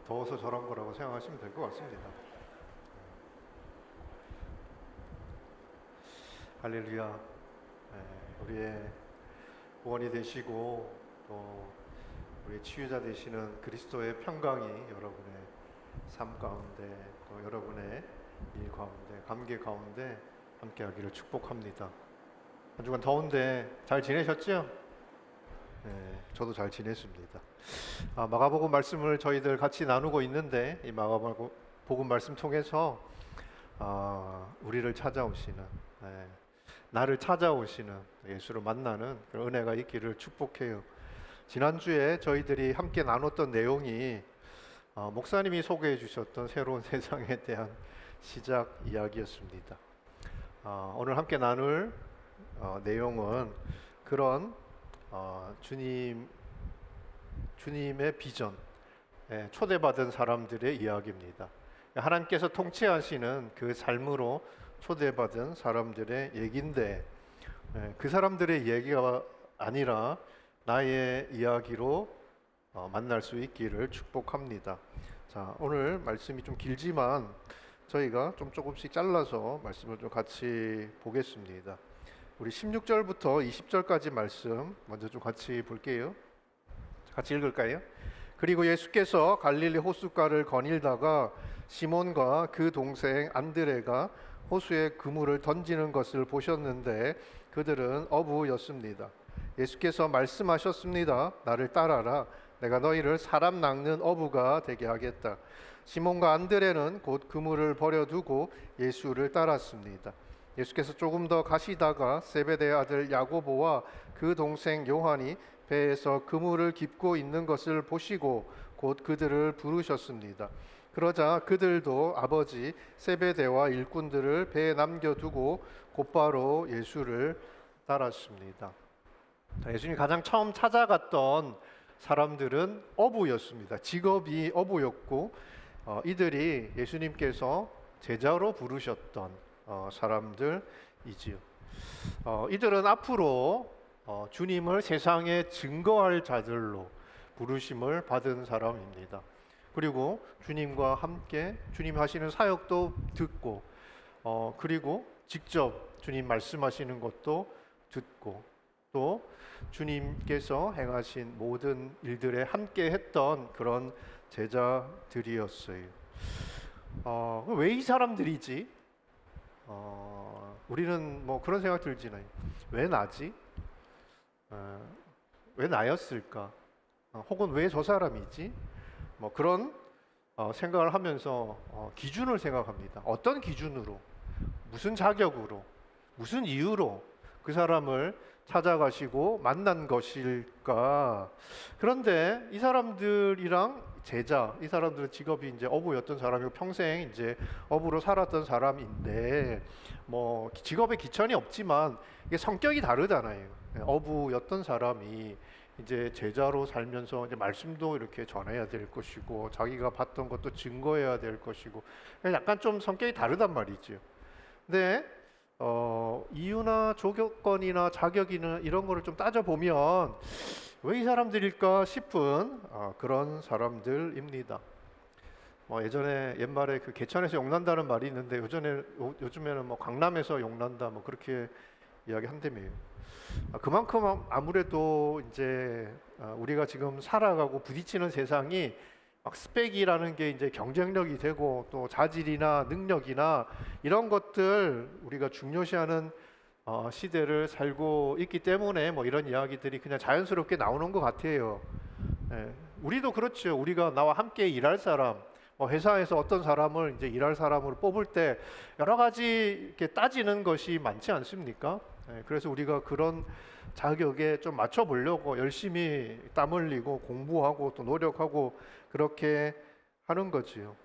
더워서 저런 거라고 생각하시면 될 것 같습니다. 할렐루야. 우리의 구원이 되시고 또 우리 치유자 되시는 그리스도의 평강이 여러분의 삶 가운데 또 여러분의 일 가운데 감개 가운데 함께하기를 축복합니다. 한 주간 더운데 잘 지내셨죠? 저도 잘 지냈습니다. 마가복음 말씀을 저희들 같이 나누고 있는데 이 마가복음 말씀 통해서 우리를 찾아오시는 나를 찾아오시는 예수를 만나는 그런 은혜가 있기를 축복해요. 지난주에 저희들이 함께 나눴던 내용이 목사님이 소개해 주셨던 새로운 세상에 대한 시작 이야기였습니다. 오늘 함께 나눌 내용은 그런 주님의 비전, 초대받은 사람들의 이야기입니다. 하나님께서 통치하시는 그 삶으로 초대받은 사람들의 얘기인데 그 사람들의 얘기가 아니라 나의 이야기로 만날 수 있기를 축복합니다. 자, 오늘 말씀이 좀 길지만 저희가 조금씩 잘라서 말씀을 좀 같이 보겠습니다. 우리 16절부터 20절까지 말씀 먼저 좀 같이 볼게요. 같이 읽을까요? 그리고 예수께서 갈릴리 호숫가를 거닐다가 시몬과 그 동생 안드레가 호수에 그물을 던지는 것을 보셨는데 그들은 어부였습니다. 예수께서 말씀하셨습니다. 나를 따라라. 내가 너희를 사람 낚는 어부가 되게 하겠다. 시몬과 안드레는 곧 그물을 버려두고 예수를 따랐습니다. 예수께서 조금 더 가시다가 세베대의 아들 야고보와 그 동생 요한이 배에서 그물을 깁고 있는 것을 보시고 곧 그들을 부르셨습니다. 그러자 그들도 아버지 세베대와 일꾼들을 배에 남겨두고 곧바로 예수를 따랐습니다. 예수님이 가장 처음 찾아갔던 사람들은 어부였습니다. 직업이 어부였고 이들이 예수님께서 제자로 부르셨던 사람들이지요. 이들은 앞으로 주님을 세상에 증거할 자들로 부르심을 받은 사람입니다. 그리고 주님과 함께 주님 하시는 사역도 듣고 그리고 직접 주님 말씀하시는 것도 듣고 또 주님께서 행하신 모든 일들에 함께 했던 그런 제자들이었어요. 왜 이 사람들이지? 우리는 뭐 그런 생각 들지는 왜 나지? 왜 나였을까? 혹은 왜 저 사람이지? 뭐 그런 생각을 하면서 기준을 생각합니다. 어떤 기준으로, 무슨 자격으로, 무슨 이유로 그 사람을 찾아가시고 만난 것일까? 그런데 이 사람들이랑 제자, 이 사람들은 직업이 이제 어부였던 사람이고 평생 이제 어부로 살았던 사람인데 뭐 직업에 기천이 없지만 이게 성격이 다르잖아요. 어부였던 사람이 이제 제자로 살면서 이제 말씀도 이렇게 전해야 될 것이고 자기가 봤던 것도 증거해야 될 것이고 약간 좀 성격이 다르단 말이죠. 근데 이유나 조건이나 자격이나 이런 거를 좀 따져보면 왜 이 사람들일까 싶은 그런 사람들입니다. 예전에 옛말에 그 개천에서 용난다는 말이 있는데 요즘에는 뭐 강남에서 용난다 뭐 그렇게 이야기한다며요. 그만큼 아무래도 이제 우리가 지금 살아가고 부딪히는 세상이 막 스펙이라는 게 이제 경쟁력이 되고 또 자질이나 능력이나 이런 것들 우리가 중요시하는 시대를 살고 있기 때문에 뭐 이런 이야기들이 그냥 자연스럽게 나오는 것 같아요. 우리도 그렇죠. 우리가 나와 함께 일할 사람, 회사에서 어떤 사람을 이제 일할 사람으로 뽑을 때 여러 가지 이렇게 따지는 것이 많지 않습니까? 그래서 우리가 그런 자격에 좀 맞춰보려고 열심히 땀 흘리고 공부하고 또 노력하고 그렇게 하는 거지요.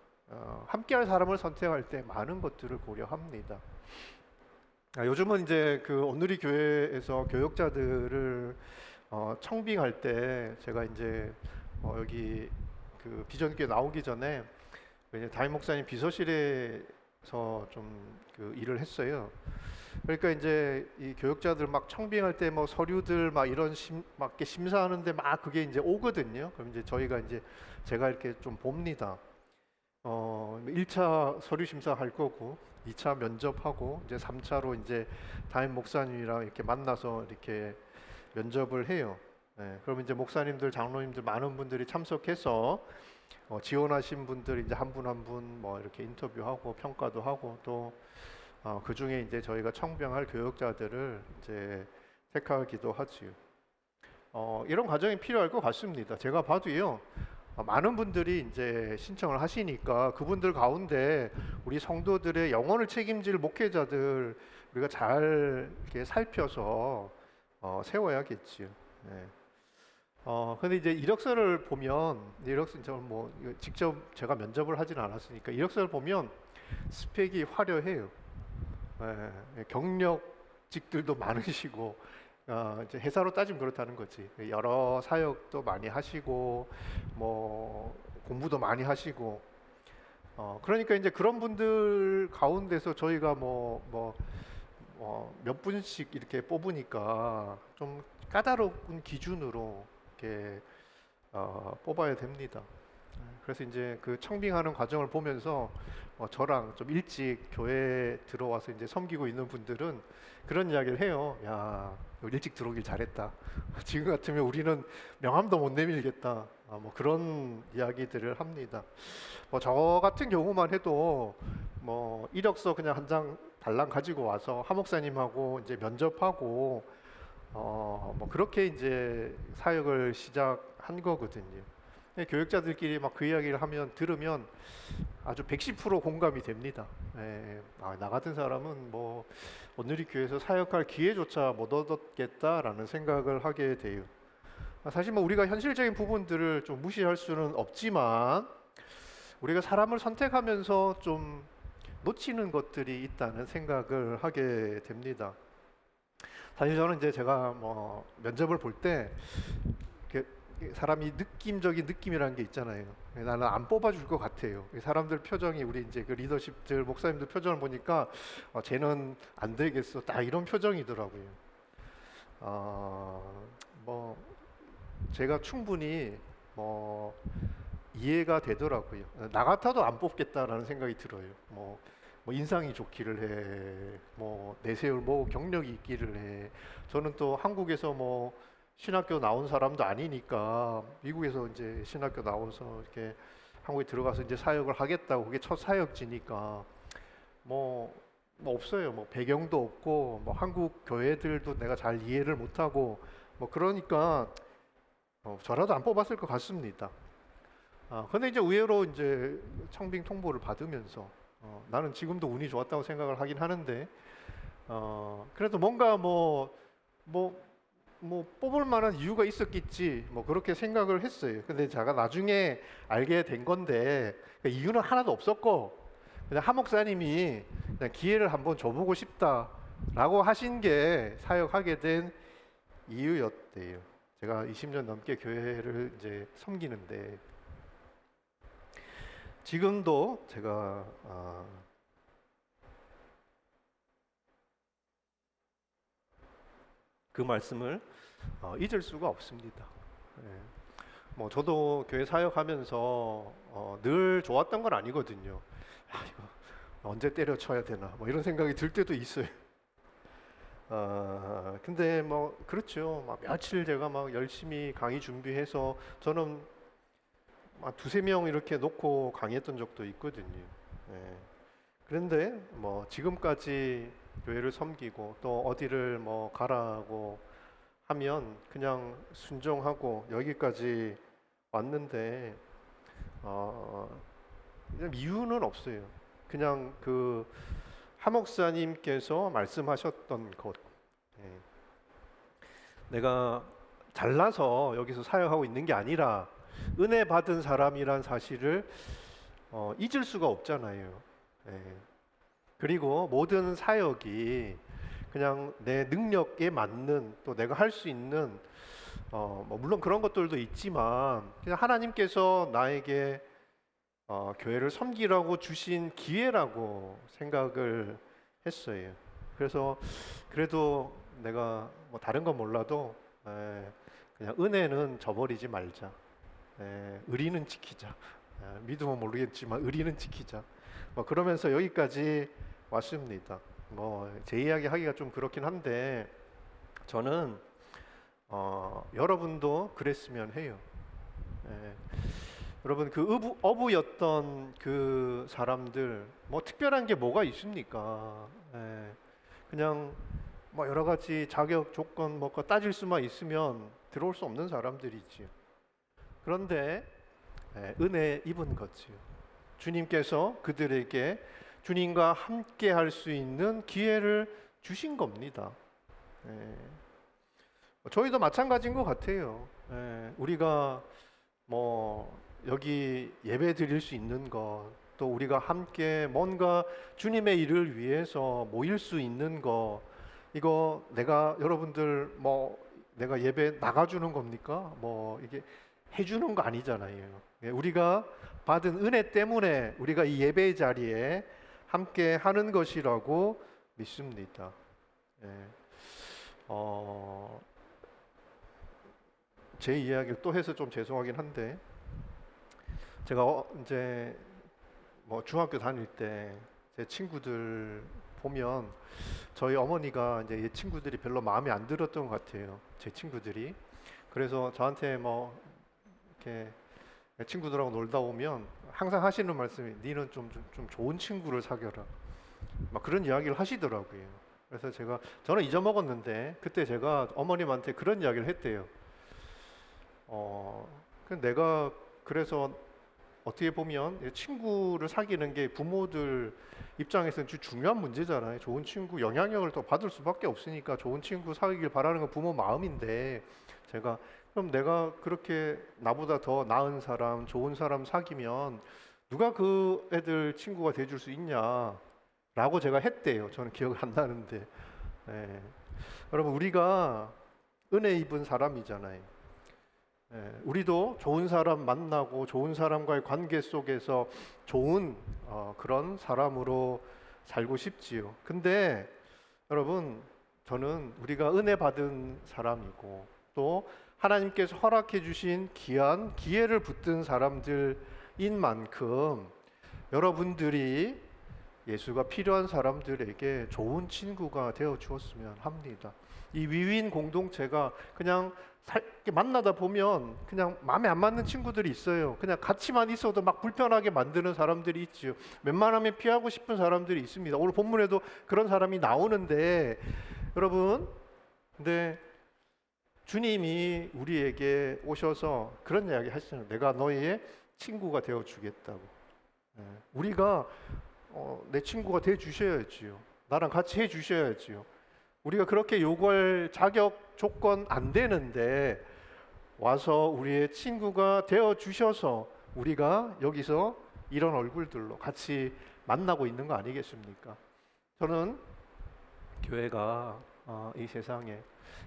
함께할 사람을 선택할 때 많은 것들을 고려합니다. 요즘은 이제 그 온누리 교회에서 교역자들을 청빙할 때 제가 이제 여기 그 비전교회 나오기 전에 담임 목사님 비서실에 좀 그 일을 했어요. 그러니까 이제 이 교육자들 막 청빙할 때 뭐 서류들 막 이런 막 이렇게 심사하는데 막 그게 이제 오거든요. 그럼 이제 저희가 이제 제가 이렇게 좀 봅니다. 1차 서류 심사할 거고 2차 면접하고 이제 3차로 이제 담임 목사님이랑 이렇게 만나서 이렇게 면접을 해요. 네, 그럼 이제 목사님들, 장로님들 많은 분들이 참석해서 지원하신 분들 이제 한 분 한 분 뭐 이렇게 인터뷰하고 평가도 하고 또 그 중에 이제 저희가 청병할 교육자들을 이제 택하기도 하지요. 이런 과정이 필요할 것 같습니다. 제가 봐도요. 많은 분들이 이제 신청을 하시니까 그분들 가운데 우리 성도들의 영혼을 책임질 목회자들 우리가 잘 이렇게 살펴서 세워야겠지요. 네. 근데 이제 이력서를 보면 이력서 저는 뭐 직접 제가 면접을 하진 않았으니까 이력서를 보면 스펙이 화려해요. 예, 경력직들도 많으시고 이제 회사로 따지면 그렇다는 거지. 여러 사역도 많이 하시고 뭐 공부도 많이 하시고 그러니까 이제 그런 분들 가운데서 저희가 몇 분씩 이렇게 뽑으니까 좀 까다로운 기준으로 이렇게 뽑아야 됩니다. 그래서 이제 그 청빙하는 과정을 보면서 저랑 좀 일찍 교회에 들어와서 이제 섬기고 있는 분들은 그런 이야기를 해요. 야, 일찍 들어오길 잘했다. 지금 같으면 우리는 명함도 못 내밀겠다. 뭐 그런 이야기들을 합니다. 뭐 저 같은 경우만 해도 뭐 이력서 그냥 한 장 달랑 가지고 와서 하 목사님하고 이제 면접하고 뭐 그렇게 이제 사역을 시작한 거거든요. 교육자들끼리 막 그 이야기를 들으면 아주 110% 공감이 됩니다. 예, 나 같은 사람은 뭐 오늘이 교회에서 사역할 기회조차 못 얻었겠다라는 생각을 하게 돼요. 사실 뭐 우리가 현실적인 부분들을 좀 무시할 수는 없지만 우리가 사람을 선택하면서 좀 놓치는 것들이 있다는 생각을 하게 됩니다. 사실 저는 이제 제가 뭐 면접을 볼때 사람이 느낌적인 느낌이라는 게 있잖아요. 나는 안 뽑아줄 것 같아요. 사람들 표정이 우리 이제 그 리더십들 목사님들 표정을 보니까 쟤는 안 되겠어. 딱 이런 표정이더라고요. 뭐 제가 충분히 뭐 이해가 되더라고요. 나 같아도 안 뽑겠다라는 생각이 들어요. 뭐 인상이 좋기를 해. 뭐 내세울 뭐 경력이 있기를 해. 저는 또 한국에서 뭐 신학교 나온 사람도 아니니까 미국에서 이제 신학교 나와서 이렇게 한국에 들어가서 이제 사역을 하겠다고 그게 첫 사역지니까 뭐 없어요. 뭐 배경도 없고 뭐 한국 교회들도 내가 잘 이해를 못하고 뭐 그러니까 저라도 안 뽑았을 것 같습니다. 근데 이제 의외로 이제 청빙 통보를 받으면서 나는 지금도 운이 좋았다고 생각을 하긴 하는데 그래도 뭔가 뽑을 만한 이유가 있었겠지 뭐 그렇게 생각을 했어요. 근데 제가 나중에 알게 된 건데 이유는 하나도 없었고 그냥 하 목사님이 그냥 기회를 한번 줘보고 싶다라고 하신 게 사역하게 된 이유였대요. 제가 20년 넘게 교회를 이제 섬기는데 지금도 제가 그 말씀을 잊을 수가 없습니다. 네. 뭐 저도 교회 사역하면서 늘 좋았던 건 아니거든요. 이거 언제 때려쳐야 되나 뭐 이런 생각이 들 때도 있어요. 근데 뭐 그렇죠. 막 며칠 제가 막 열심히 강의 준비해서 저는 막 두세 명 이렇게 놓고 강의했던 적도 있거든요. 네. 그런데 뭐 지금까지 교회를 섬기고 또 어디를 뭐 가라고 하면 그냥 순종하고 여기까지 왔는데 그냥 이유는 없어요. 그냥 그 하 목사님께서 말씀하셨던 것, 내가 잘나서 여기서 사역하고 있는 게 아니라 은혜 받은 사람이란 사실을 잊을 수가 없잖아요. 그리고 모든 사역이 그냥 내 능력에 맞는 또 내가 할 수 있는 물론 그런 것들도 있지만 그냥 하나님께서 나에게 교회를 섬기라고 주신 기회라고 생각을 했어요. 그래서 그래도 내가 뭐 다른 건 몰라도 그냥 은혜는 저버리지 말자. 의리는 지키자. 믿음은 모르겠지만 의리는 지키자. 뭐 그러면서 여기까지 왔습니다. 뭐 제 이야기 하기가 좀 그렇긴 한데 저는 여러분도 그랬으면 해요. 여러분 그 어부였던 그 사람들 뭐 특별한 게 뭐가 있습니까? 그냥 뭐 여러 가지 자격 조건 뭐가 따질 수만 있으면 들어올 수 없는 사람들이지요. 그런데 은혜 입은 거지요. 주님께서 그들에게 주님과 함께 할 수 있는 기회를 주신 겁니다. 저희도 마찬가지인 것 같아요. 우리가 뭐 여기 예배 드릴 수 있는 것, 또 우리가 함께 뭔가 주님의 일을 위해서 모일 수 있는 것, 이거 내가 여러분들 뭐 내가 예배 나가주는 겁니까? 뭐 이게 해주는 거 아니잖아요. 우리가 받은 은혜 때문에 우리가 이 예배 자리에 함께 하는 것이라고 믿습니다. 제 이야기를 또 해서 좀 죄송하긴 한데 제가 이제 뭐 중학교 다닐 때 제 친구들 보면 저희 어머니가 이제 이 친구들이 별로 마음에 안 들었던 것 같아요. 제 친구들이. 그래서 저한테 뭐 이렇게 친구들하고 놀다 오면 항상 하시는 말씀이 니는 좀 좋은 친구를 사귀어라. 막 그런 이야기를 하시더라고요. 그래서 저는 잊어먹었는데 그때 제가 어머님한테 그런 이야기를 했대요. 내가 그래서 어떻게 보면 친구를 사귀는 게 부모들 입장에서는 중요한 문제잖아요. 좋은 친구 영향력을 더 받을 수밖에 없으니까 좋은 친구 사귀길 바라는 건 부모 마음인데 제가 그럼 내가 그렇게 나보다 더 나은 사람, 좋은 사람 사귀면 누가 그 애들 친구가 돼줄 수 있냐라고 제가 했대요. 저는 기억이 안 나는데. 여러분 우리가 은혜 입은 사람이잖아요. 우리도 좋은 사람 만나고 좋은 사람과의 관계 속에서 좋은 그런 사람으로 살고 싶지요. 근데 여러분 저는 우리가 은혜 받은 사람이고 또 하나님께서 허락해 주신 귀한 기회를 붙든 사람들인 만큼 여러분들이 예수가 필요한 사람들에게 좋은 친구가 되어 주었으면 합니다. 이 위인 공동체가 그냥 만나다 보면 그냥 마음에 안 맞는 친구들이 있어요. 그냥 같이만 있어도 막 불편하게 만드는 사람들이 있죠. 웬만하면 피하고 싶은 사람들이 있습니다. 오늘 본문에도 그런 사람이 나오는데 여러분, 근데 주님이 우리에게 오셔서 그런 이야기 하시잖아요. 내가 너희의 친구가 되어 주겠다고. 우리가 내 친구가 돼 주셔야지요. 나랑 같이 해 주셔야지요. 우리가 그렇게 요구할 자격 조건 안 되는데 와서 우리의 친구가 되어 주셔서 우리가 여기서 이런 얼굴들로 같이 만나고 있는 거 아니겠습니까? 저는 교회가 이 세상에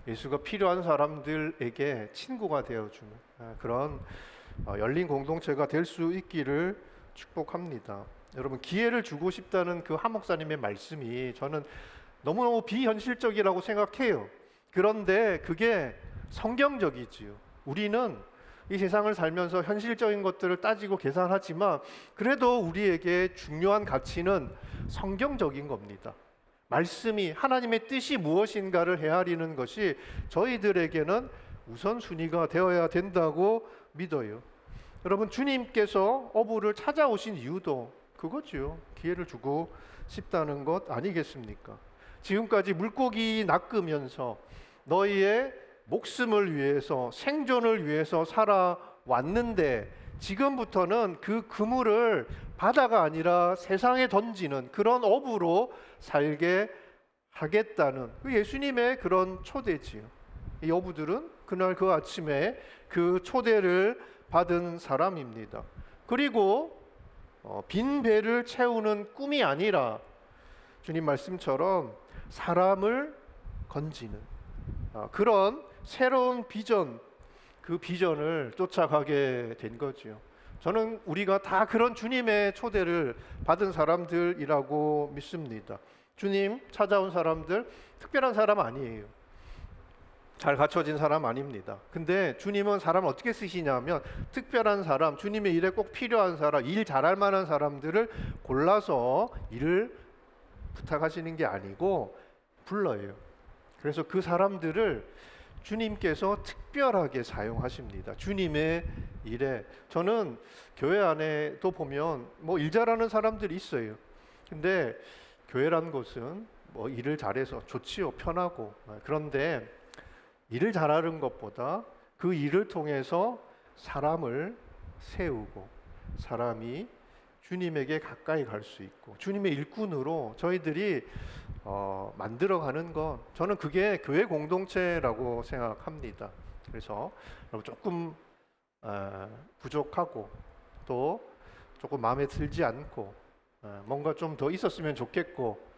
예수가 필요한 사람들에게 친구가 되어주는 그런 열린 공동체가 될 수 있기를 축복합니다. 여러분 기회를 주고 싶다는 그 한 목사님의 말씀이 저는 너무너무 비현실적이라고 생각해요. 그런데 그게 성경적이지요. 우리는 이 세상을 살면서 현실적인 것들을 따지고 계산하지만 그래도 우리에게 중요한 가치는 성경적인 겁니다. 말씀이 하나님의 뜻이 무엇인가를 헤아리는 것이 저희들에게는 우선순위가 되어야 된다고 믿어요. 여러분 주님께서 어부를 찾아오신 이유도 그거죠. 기회를 주고 싶다는 것 아니겠습니까? 지금까지 물고기 낚으면서 너희의 목숨을 위해서 생존을 위해서 살아왔는데 지금부터는 그 그물을 바다가 아니라 세상에 던지는 그런 어부로 살게 하겠다는 그 예수님의 그런 초대지요. 이 어부들은 그날 그 아침에 그 초대를 받은 사람입니다. 그리고 빈 배를 채우는 꿈이 아니라 주님 말씀처럼 사람을 건지는 그런 새로운 비전, 그 비전을 쫓아가게 된 거지요. 저는 우리가 다 그런 주님의 초대를 받은 사람들이라고 믿습니다. 주님 찾아온 사람들 특별한 사람 아니에요. 잘 갖춰진 사람 아닙니다. 근데 주님은 사람을 어떻게 쓰시냐면 특별한 사람, 주님의 일에 꼭 필요한 사람, 일 잘할 만한 사람들을 골라서 일을 부탁하시는 게 아니고 불러요. 그래서 그 사람들을 주님께서 특별하게 사용하십니다. 주님의 일에. 저는 교회 안에도 보면 뭐 일 잘하는 사람들이 있어요. 근데 교회란 것은 뭐 일을 잘해서 좋지요, 편하고. 그런데 일을 잘하는 것보다 그 일을 통해서 사람을 세우고 사람이 주님에게 가까이 갈 수 있고 주님의 일꾼으로 저희들이 만들어가는 것, 저는 그게 교회 공동체라고 생각합니다. 그래서 조금 부족하고 또 조금 마음에 들지 않고 뭔가 좀 더 있었으면 좋겠고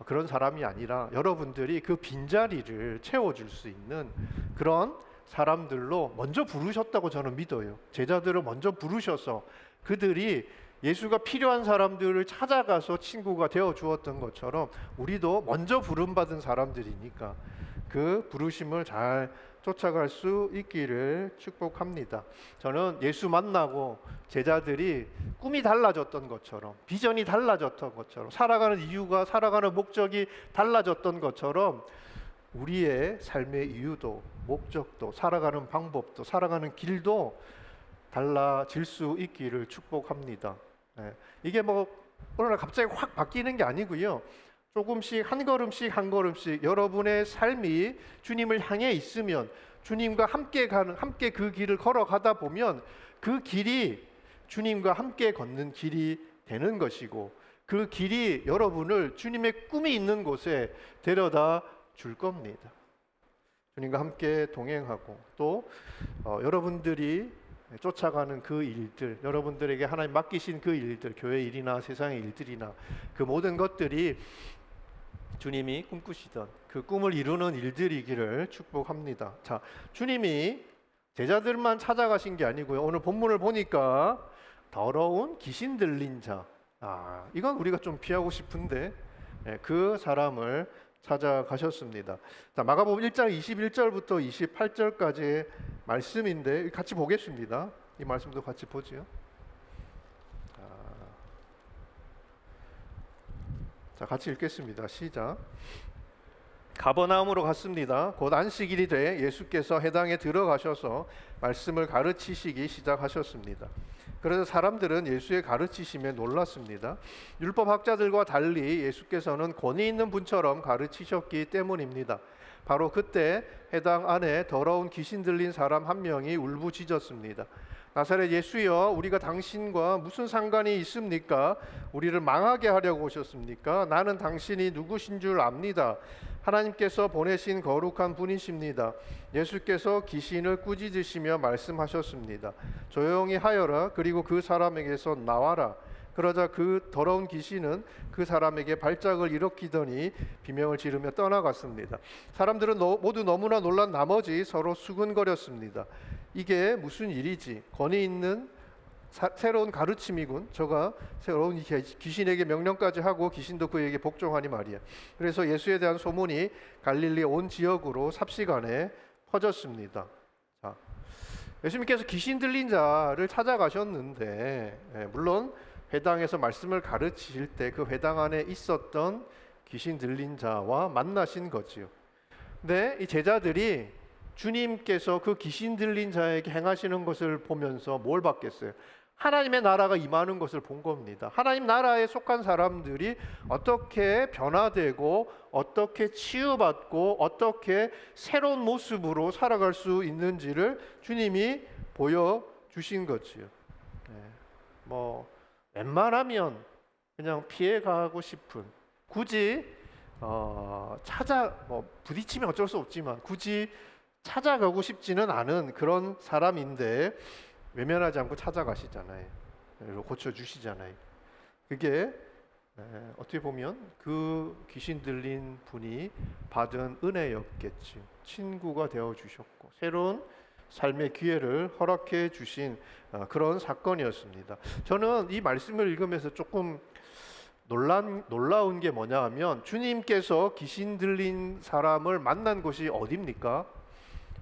그런 사람이 아니라 여러분들이 그 빈자리를 채워줄 수 있는 그런 사람들로 먼저 부르셨다고 저는 믿어요. 제자들을 먼저 부르셔서 그들이 예수가 필요한 사람들을 찾아가서 친구가 되어 주었던 것처럼 우리도 먼저 부름받은 사람들이니까 그 부르심을 잘 쫓아갈 수 있기를 축복합니다. 저는 예수 만나고 제자들이 꿈이 달라졌던 것처럼, 비전이 달라졌던 것처럼, 살아가는 이유가, 살아가는 목적이 달라졌던 것처럼 우리의 삶의 이유도, 목적도, 살아가는 방법도, 살아가는 길도 달라질 수 있기를 축복합니다. 이게 뭐 어느 날 갑자기 확 바뀌는 게 아니고요. 조금씩 한 걸음씩 한 걸음씩 여러분의 삶이 주님을 향해 있으면 주님과 함께 그 길을 걸어가다 보면 그 길이 주님과 함께 걷는 길이 되는 것이고 그 길이 여러분을 주님의 꿈이 있는 곳에 데려다 줄 겁니다. 주님과 함께 동행하고 또 여러분들이 쫓아가는 그 일들, 여러분들에게 하나님 맡기신 그 일들, 교회 일이나 세상의 일들이나 그 모든 것들이 주님이 꿈꾸시던 그 꿈을 이루는 일들이기를 축복합니다. 자, 주님이 제자들만 찾아가신 게 아니고요. 오늘 본문을 보니까 더러운 귀신 들린 자, 이건 우리가 좀 피하고 싶은데 그 사람을 찾아가셨습니다. 자, 마가복음 1장 21절부터 28절까지의 말씀인데 같이 보겠습니다. 이 말씀도 같이 보지요. 자, 같이 읽겠습니다. 시작. 가버나움으로 갔습니다. 곧 안식일이 돼 예수께서 해당에 들어가셔서 말씀을 가르치시기 시작하셨습니다. 그래서 사람들은 예수의 가르치심에 놀랐습니다. 율법학자들과 달리 예수께서는 권위 있는 분처럼 가르치셨기 때문입니다. 바로 그때 해당 안에 더러운 귀신 들린 사람 한 명이 울부짖었습니다. 나사렛 예수여, 우리가 당신과 무슨 상관이 있습니까? 우리를 망하게 하려고 오셨습니까? 나는 당신이 누구신 줄 압니다. 하나님께서 보내신 거룩한 분이십니다. 예수께서 귀신을 꾸짖으시며 말씀하셨습니다. 조용히 하여라. 그리고 그 사람에게서 나와라. 그러자 그 더러운 귀신은 그 사람에게 발작을 일으키더니 비명을 지르며 떠나갔습니다. 사람들은 모두 너무나 놀란 나머지 서로 수근거렸습니다. 이게 무슨 일이지? 권위 있는 새로운 가르침이군. 저가 새로운 귀신에게 명령까지 하고 귀신도 그에게 복종하니 말이야. 그래서 예수에 대한 소문이 갈릴리 온 지역으로 삽시간에 퍼졌습니다. 자, 예수님께서 귀신 들린 자를 찾아가셨는데 물론 회당에서 말씀을 가르치실 때 그 회당 안에 있었던 귀신 들린 자와 만나신 거지요. 근데 이 제자들이 주님께서 그 귀신 들린 자에게 행하시는 것을 보면서 뭘 봤겠어요? 하나님의 나라가 임하는 것을 본 겁니다. 하나님 나라에 속한 사람들이 어떻게 변화되고 어떻게 치유받고 어떻게 새로운 모습으로 살아갈 수 있는지를 주님이 보여주신 거지요. 뭐 웬만하면 그냥 피해가고 싶은, 굳이 부딪히면 어쩔 수 없지만 굳이 찾아가고 싶지는 않은 그런 사람인데 외면하지 않고 찾아가시잖아요. 고쳐주시잖아요. 그게 어떻게 보면 그 귀신 들린 분이 받은 은혜였겠지. 친구가 되어주셨고 새로운 삶의 기회를 허락해 주신 그런 사건이었습니다. 저는 이 말씀을 읽으면서 조금 놀라운 게 뭐냐 하면, 주님께서 귀신 들린 사람을 만난 곳이 어디입니까?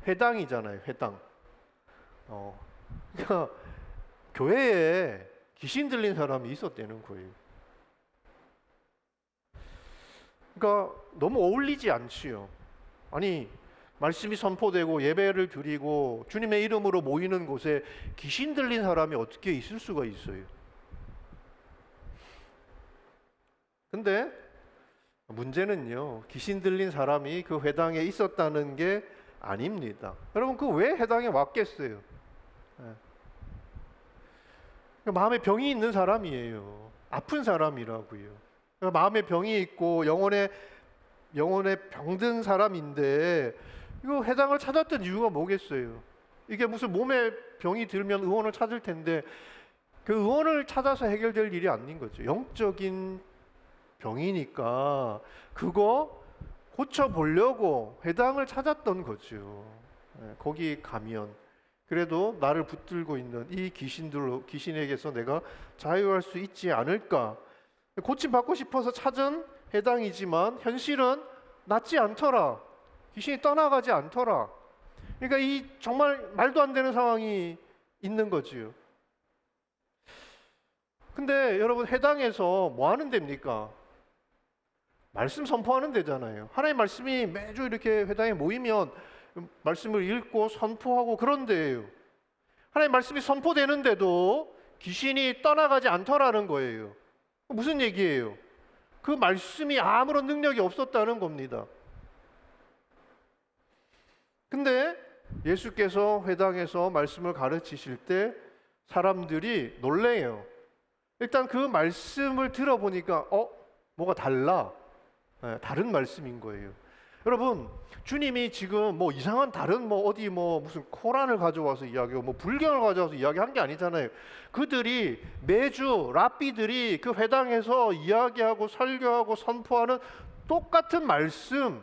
회당이잖아요. 회당. 그러니까 교회에 귀신 들린 사람이 있었다는 거예요. 그러니까 너무 어울리지 않지요. 아니, 말씀이 선포되고 예배를 드리고 주님의 이름으로 모이는 곳에 귀신 들린 사람이 어떻게 있을 수가 있어요? 근데 문제는요, 귀신 들린 사람이 그 회당에 있었다는 게 아닙니다. 여러분, 그 왜 회당에 왔겠어요? 마음에 병이 있는 사람이에요. 아픈 사람이라고요. 마음에 병이 있고 영혼에 병든 사람인데, 이거 회당을 찾았던 이유가 뭐겠어요? 이게 무슨 몸에 병이 들면 의원을 찾을 텐데, 그 의원을 찾아서 해결될 일이 아닌 거죠. 영적인 병이니까 그거 고쳐보려고 회당을 찾았던 거죠. 거기 가면 그래도 나를 붙들고 있는 이 귀신에게서 내가 자유할 수 있지 않을까. 고침받고 싶어서 찾은 회당이지만 현실은 낫지 않더라. 귀신이 떠나가지 않더라. 그러니까 이 정말 말도 안 되는 상황이 있는 거지요. 근데 여러분, 회당에서 뭐 하는 데입니까? 말씀 선포하는 데잖아요. 하나님의 말씀이 매주 이렇게 회당에 모이면 말씀을 읽고 선포하고 그런 데예요. 하나님의 말씀이 선포되는데도 귀신이 떠나가지 않더라는 거예요. 무슨 얘기예요? 그 말씀이 아무런 능력이 없었다는 겁니다. 근데 예수께서 회당에서 말씀을 가르치실 때 사람들이 놀래요. 일단 그 말씀을 들어보니까 뭐가 달라. 다른 말씀인 거예요. 여러분, 주님이 지금 뭐 이상한 다른 어디 무슨 코란을 가져와서 이야기하고 불경을 가져와서 이야기한 게 아니잖아요. 그들이 매주 랍비들이 그 회당에서 이야기하고 설교하고 선포하는 똑같은 말씀,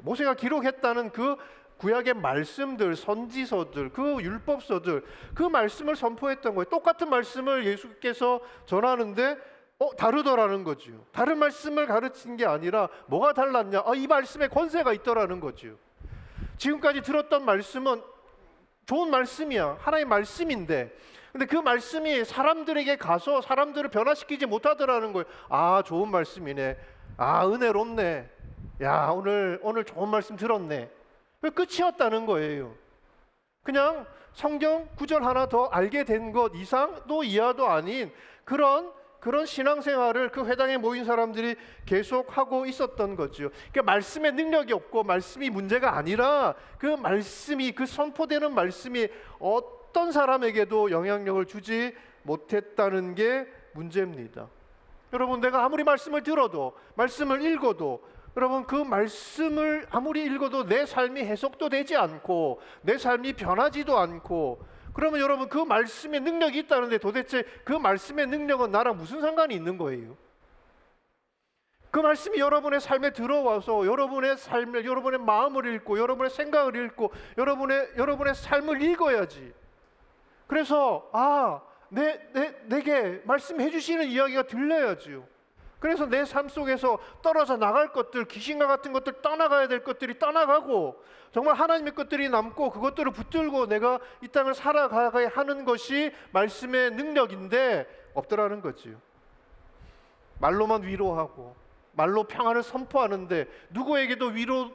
모세가 기록했다는 그 구약의 말씀들, 선지서들, 그 율법서들, 그 말씀을 선포했던 거예요. 똑같은 말씀을 예수께서 전하는데 다르더라는 거죠. 다른 말씀을 가르친 게 아니라 뭐가 달랐냐? 이 말씀에 권세가 있더라는 거죠. 지금까지 들었던 말씀은 좋은 말씀이야. 하나님의 말씀인데, 근데 그 말씀이 사람들에게 가서 사람들을 변화시키지 못하더라는 거예요. 좋은 말씀이네. 은혜롭네. 야, 오늘 좋은 말씀 들었네. 끝이었다는 거예요. 그냥 성경 구절 하나 더 알게 된 것 이상도 이하도 아닌 그런 신앙생활을 그 회당에 모인 사람들이 계속하고 있었던 거죠. 그러니까 말씀에 능력이 없고 말씀이 문제가 아니라 그 말씀이, 그 선포되는 말씀이 어떤 사람에게도 영향력을 주지 못했다는 게 문제입니다. 여러분, 내가 아무리 말씀을 들어도, 말씀을 읽어도, 여러분, 그 말씀을 아무리 읽어도 내 삶이 해석도 되지 않고 내 삶이 변하지도 않고, 그러면 여러분, 그 말씀에 능력이 있다는데 도대체 그 말씀의 능력은 나랑 무슨 상관이 있는 거예요? 그 말씀이 여러분의 삶에 들어와서 여러분의 삶을, 여러분의 마음을 읽고 여러분의 생각을 읽고 여러분의 삶을 읽어야지. 그래서 내게 말씀해 주시는 이야기가 들려야지요. 그래서 내 삶 속에서 떨어져 나갈 것들, 귀신과 같은 것들, 떠나가야 될 것들이 떠나가고 정말 하나님의 것들이 남고 그것들을 붙들고 내가 이 땅을 살아가야 하는 것이 말씀의 능력인데 없더라는 거지요. 말로만 위로하고 말로 평안을 선포하는데 누구에게도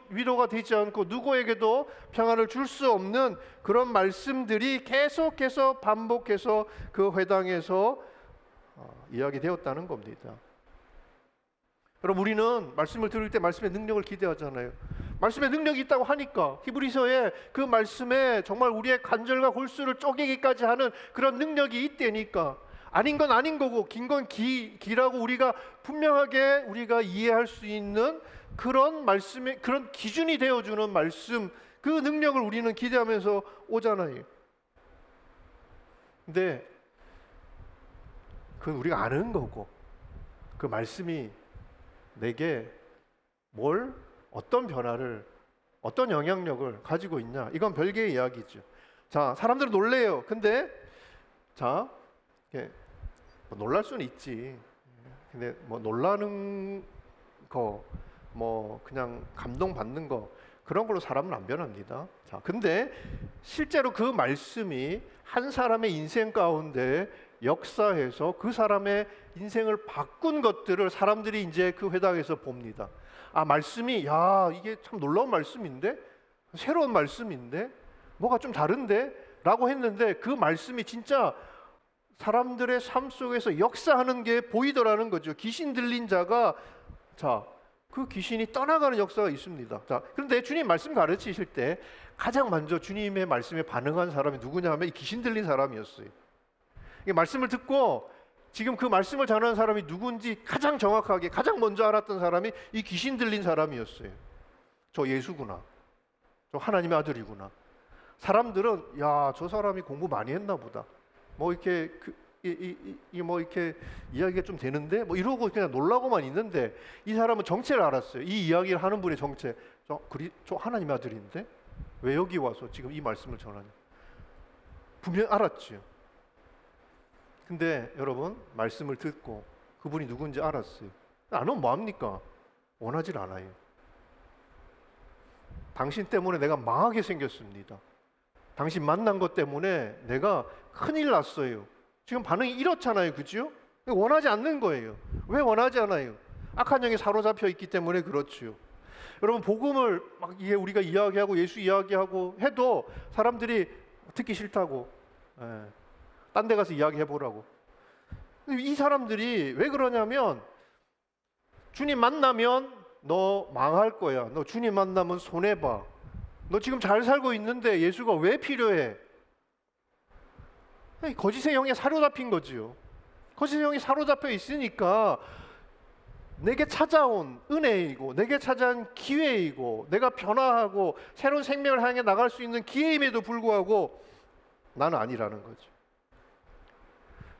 위로가 되지 않고 누구에게도 평안을 줄 수 없는 그런 말씀들이 계속해서 반복해서 그 회당에서 이야기되었다는 겁니다. 여러분, 우리는 말씀을 들을 때 말씀의 능력을 기대하잖아요. 말씀의 능력이 있다고 하니까 히브리서에 그 말씀에 정말 우리의 관절과 골수를 쪼개기까지 하는 그런 능력이 있다니까. 아닌 건 아닌 거고 긴 건 기라고 우리가 분명하게 우리가 이해할 수 있는 그런 말씀의 그런 기준이 되어주는 말씀, 그 능력을 우리는 기대하면서 오잖아요. 근데 그건 우리가 아는 거고, 그 말씀이 내게 어떤 변화를, 어떤 영향력을 가지고 있냐, 이건 별개의 이야기죠. 자, 사람들은 놀래요. 근데 자, 뭐 놀랄 수는 있지. 근데 뭐 놀라는 거, 뭐 그냥 감동받는 거, 그런 걸로 사람은 안 변합니다. 자, 근데 실제로 그 말씀이 한 사람의 인생 가운데 역사해서 그 사람의 인생을 바꾼 것들을 사람들이 이제 그 회당에서 봅니다. 아, 말씀이, 야, 이게 참 놀라운 말씀인데, 새로운 말씀인데, 뭐가 좀 다른데? 라고 했는데 그 말씀이 진짜 사람들의 삶 속에서 역사하는 게 보이더라는 거죠. 귀신 들린 자가, 자, 그 귀신이 떠나가는 역사가 있습니다. 자, 그런데 주님 말씀 가르치실 때 가장 먼저 주님의 말씀에 반응한 사람이 누구냐 하면 이 귀신 들린 사람이었어요. 이 말씀을 듣고 지금 그 말씀을 전하는 사람이 누군지 가장 정확하게 가장 먼저 알았던 사람이 이 귀신 들린 사람이었어요. 저 예수구나. 저 하나님의 아들이구나. 사람들은 야, 저 사람이 공부 많이 했나 보다. 뭐 이렇게 뭐 이렇게 이야기가 좀 되는데 뭐 이러고 그냥 놀라고만 있는데 이 사람은 정체를 알았어요. 이 이야기를 하는 분의 정체. 저 하나님의 아들인데 왜 여기 와서 지금 이 말씀을 전하냐. 분명히 알았지요. 근데 여러분 말씀을 듣고 그분이 누군지 알았어요. 안 오면 뭐합니까? 원하질 않아요. 당신 때문에 내가 망하게 생겼습니다. 당신 만난 것 때문에 내가 큰일 났어요. 지금 반응이 이렇잖아요. 그죠? 원하지 않는 거예요. 왜 원하지 않아요? 악한 영에 사로잡혀 있기 때문에 그렇지요. 여러분 복음을 막 우리가 이야기하고 예수 이야기하고 해도 사람들이 듣기 싫다고, 딴 데 가서 이야기해보라고. 이 사람들이 왜 그러냐면 주님 만나면 너 망할 거야. 너 주님 만나면 손해봐. 너 지금 잘 살고 있는데 예수가 왜 필요해? 거짓의 영에 사로잡힌 거지요. 거짓의 영이 사로잡혀 있으니까 내게 찾아온 은혜이고 내게 찾아온 기회이고 내가 변화하고 새로운 생명을 향해 나갈 수 있는 기회임에도 불구하고 나는 아니라는 거죠.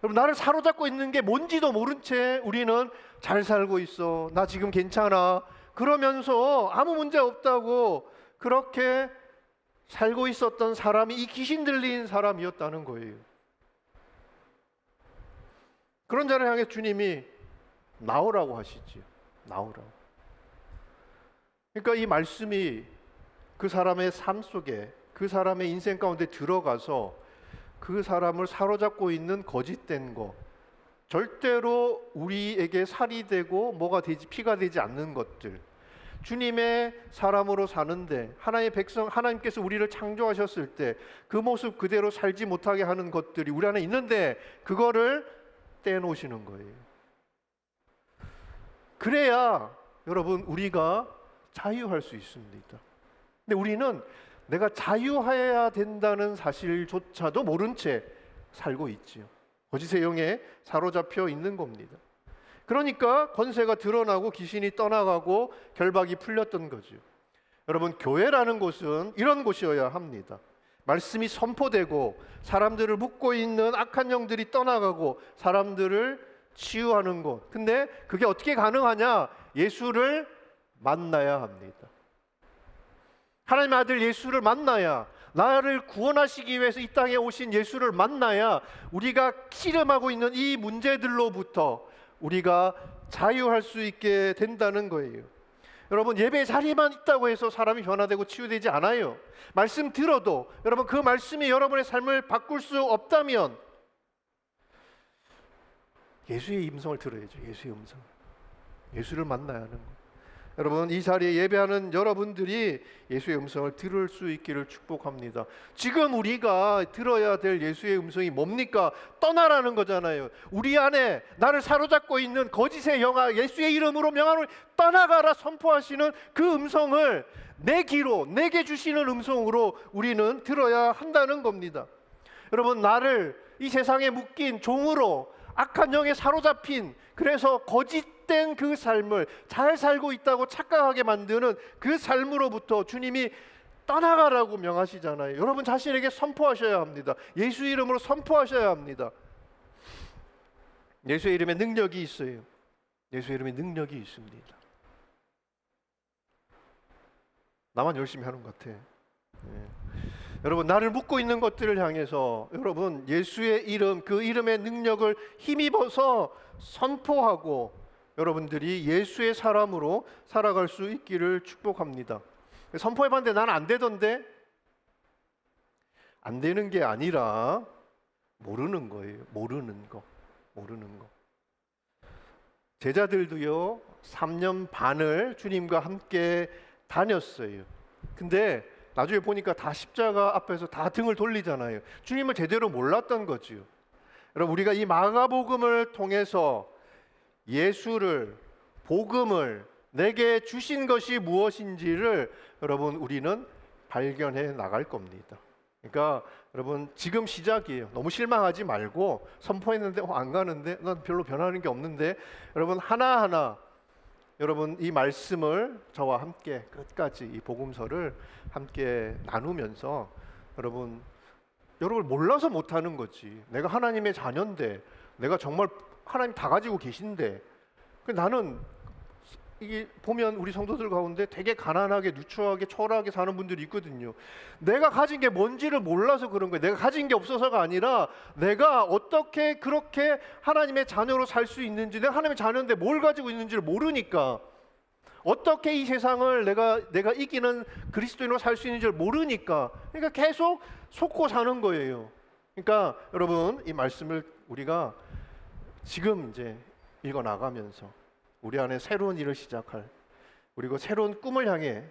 여러분 나를 사로잡고 있는 게 뭔지도 모른 채 우리는 잘 살고 있어. 나 지금 괜찮아. 그러면서 아무 문제 없다고 그렇게 살고 있었던 사람이 이 귀신 들린 사람이었다는 거예요. 그런 자를 향해 주님이 나오라고 하시지요. 나오라고. 그러니까 이 말씀이 그 사람의 삶 속에 그 사람의 인생 가운데 들어가서 그 사람을 사로잡고 있는 거짓된 거, 절대로 우리에게 살이 되고 뭐가 되지 피가 되지 않는 것들, 주님의 사람으로 사는데 하나님의 백성, 하나님께서 우리를 창조하셨을 때 그 모습 그대로 살지 못하게 하는 것들이 우리 안에 있는데 그거를 떼놓으시는 거예요. 그래야 여러분 우리가 자유할 수 있습니다. 근데 우리는 내가 자유해야 된다는 사실조차도 모른 채 살고 있지요. 거짓의 영에 사로잡혀 있는 겁니다. 그러니까 권세가 드러나고 귀신이 떠나가고 결박이 풀렸던 거죠. 여러분 교회라는 곳은 이런 곳이어야 합니다. 말씀이 선포되고 사람들을 묶고 있는 악한 영들이 떠나가고 사람들을 치유하는 곳. 근데 그게 어떻게 가능하냐? 예수를 만나야 합니다. 하나님의 아들 예수를 만나야, 나를 구원하시기 위해서 이 땅에 오신 예수를 만나야 우리가 씨름하고 있는 이 문제들로부터 우리가 자유할 수 있게 된다는 거예요. 여러분 예배 자리만 있다고 해서 사람이 변화되고 치유되지 않아요. 말씀 들어도 여러분 그 말씀이 여러분의 삶을 바꿀 수 없다면 예수의 음성을 들어야죠. 예수의 음성. 예수를 만나야 하는 거. 여러분 이 자리에 예배하는 여러분들이 예수의 음성을 들을 수 있기를 축복합니다. 지금 우리가 들어야 될 예수의 음성이 뭡니까? 떠나라는 거잖아요. 우리 안에 나를 사로잡고 있는 거짓의 영아 예수의 이름으로 명하노니 떠나가라 선포하시는 그 음성을 내 귀로 내게 주시는 음성으로 우리는 들어야 한다는 겁니다. 여러분 나를 이 세상에 묶인 종으로 악한 영에 사로잡힌 그래서 거짓된 그 삶을 잘 살고 있다고 착각하게 만드는 그 삶으로부터 주님이 떠나가라고 명하시잖아요. 여러분 자신에게 선포하셔야 합니다. 예수 이름으로 선포하셔야 합니다. 예수의 이름에 능력이 있어요. 예수의 이름에 능력이 있습니다. 나만 열심히 하는 것 같아. 여러분, 나를 묶고 있는 것들을 향해서 여러분 예수의 이름, 그 이름의 능력을 힘입어서 선포하고 여러분들이 예수의 사람으로 살아갈 수 있기를 축복합니다. 선포해봤는데 나는 안 되던데? 안 되는 게 아니라 모르는 거예요. 모르는 거. 제자들도요 3년 반을 주님과 함께 다녔어요. 근데 나중에 보니까 다 십자가 앞에서 다 등을 돌리잖아요. 주님을 제대로 몰랐던 거지요. 여러분, 우리가 이 마가복음을 통해서 예수를, 복음을 내게 주신 것이 무엇인지를 여러분 우리는 발견해 나갈 겁니다. 그러니까 여러분, 지금 시작이에요. 너무 실망하지 말고, 선포했는데 안 가는데, 난 별로 변하는 게 없는데, 여러분 하나하나 여러분 이 말씀을 저와 함께 끝까지 이 복음서를 함께 나누면서 여러분 몰라서 못하는 거지. 내가 하나님의 자녀인데, 내가 정말 하나님 다 가지고 계신데, 나는 이게 보면 우리 성도들 가운데 되게 가난하게, 누추하게, 초라하게 사는 분들이 있거든요. 내가 가진 게 뭔지를 몰라서 그런 거예요. 내가 가진 게 없어서가 아니라 내가 어떻게 그렇게 하나님의 자녀로 살 수 있는지, 내가 하나님의 자녀인데 뭘 가지고 있는지를 모르니까, 어떻게 이 세상을 내가 이기는 그리스도인으로 살 수 있는지를 모르니까, 그러니까 계속 속고 사는 거예요. 그러니까 여러분, 이 말씀을 우리가 지금 이제 읽어 나가면서 우리 안에 새로운 일을 시작할, 그리고 새로운 꿈을 향해,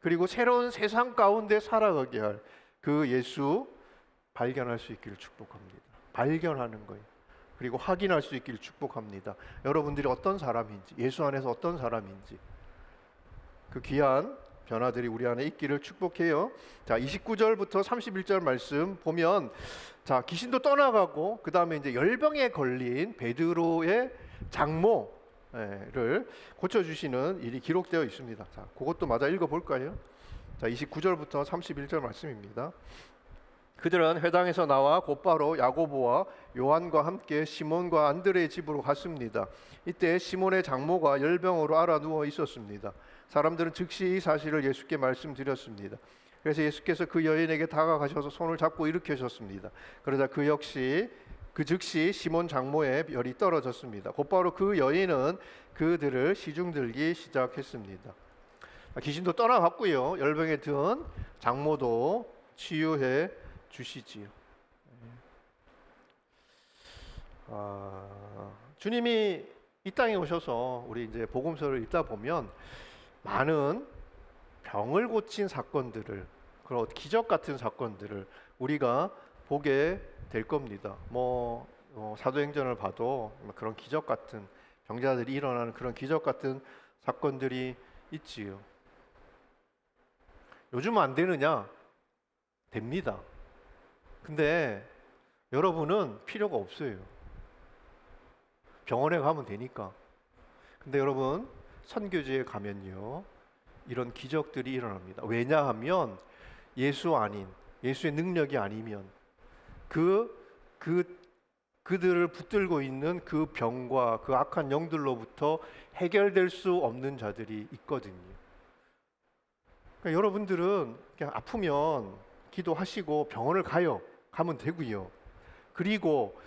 그리고 새로운 세상 가운데 살아가게 할 그 예수 발견할 수 있기를 축복합니다. 발견하는 거예요. 그리고 확인할 수 있기를 축복합니다. 여러분들이 어떤 사람인지, 예수 안에서 어떤 사람인지, 그 귀한 변화들이 우리 안에 있기를 축복해요. 자, 29절부터 31절 말씀 보면, 자, 귀신도 떠나가고 그 다음에 이제 열병에 걸린 베드로의 장모를 고쳐주시는 일이 기록되어 있습니다. 자, 그것도 마저 읽어볼까요? 자, 29절부터 31절 말씀입니다. 그들은 회당에서 나와 곧바로 야고보와 요한과 함께 시몬과 안드레의 집으로 갔습니다. 이때 시몬의 장모가 열병으로 앓아 누워 있었습니다. 사람들은 즉시 이 사실을 예수께 말씀드렸습니다. 그래서 예수께서 그 여인에게 다가가셔서 손을 잡고 일으키셨습니다. 그러자 그 즉시 시몬 장모의 열이 떨어졌습니다. 곧바로 그 여인은 그들을 시중들기 시작했습니다. 귀신도 떠나갔고요. 열병에 든 장모도 치유해 주시지요. 주님이 이 땅에 오셔서 우리 이제 복음서를 읽다 보면 많은 병을 고친 사건들을, 그런 기적 같은 사건들을 우리가 보게 될 겁니다. 사도행전을 봐도 그런 기적 같은, 병자들이 일어나는 그런 기적 같은 사건들이 있지요. 요즘은 안 되느냐? 됩니다. 근데 여러분은 필요가 없어요. 병원에 가면 되니까. 근데 여러분, 선교지에 가면요, 이런 기적들이 일어납니다. 왜냐하면 예수 아닌, 예수의 능력이 아니면 그들을 붙들고 있는 그 병과 그 악한 영들로부터 해결될 수 없는 자들이 있거든요. 그러니까 여러분들은 그냥 아프면 기도하시고 병원을 가면 되고요. 그리고